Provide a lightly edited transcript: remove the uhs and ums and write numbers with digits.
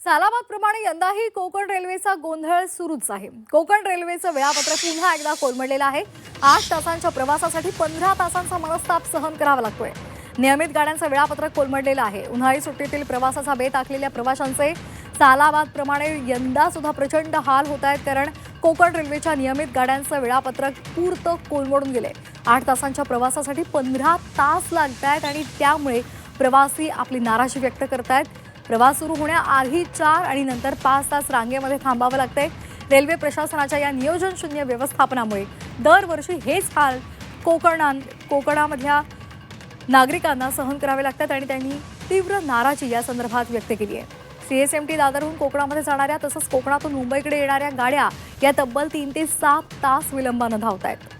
सालाबादप्रमाणे यंदाही कोकण रेल्वेचा गोंधळ सुरूच आहे। कोकण रेल्वेचं वेळापत्रक पुन्हा एकदा कोलमडलेलं आहे। 8 तासांच्या प्रवासासाठी 15 तासांचा मनस्ताप सहन करावा लागतोय। नियमित गाड्यांचं वेळापत्रक कोलमडलेलं आहे। उन्हाळी सुट्टीतील प्रवासाचा बेत आखलेल्या प्रवाशांचे सालाबादप्रमाणे यंदा सुद्धा प्रचंड हाल होत आहेत, कारण कोकण रेल्वेच्या नियमित गाड्यांचं वेळापत्रक पूर्ण कोलमडून गेले। 8 तासांच्या प्रवासासाठी 15 तास लागतात आणि त्यामुळे प्रवासी आपली नाराजी व्यक्त करतायत। प्रवास सुरू होण्याआधी 4 आणि नंतर 5 तास रांगेमध्ये थांबावं लागतंय। रेल्वे प्रशासनाच्या या नियोजन शून्य व्यवस्थापनामुळे दरवर्षी हेच हाल कोकणामधल्या नागरिकांना सहन करावे लागतात आणि त्यांनी तीव्र नाराजी या संदर्भात व्यक्त केली आहे। सीएसएमटी दादरहून कोकणामध्ये जाणाऱ्या तसंच कोकणातून मुंबईकडे येणाऱ्या गाड्या या तब्बल 3 ते 7 तास विलंबानं धावत आहेत।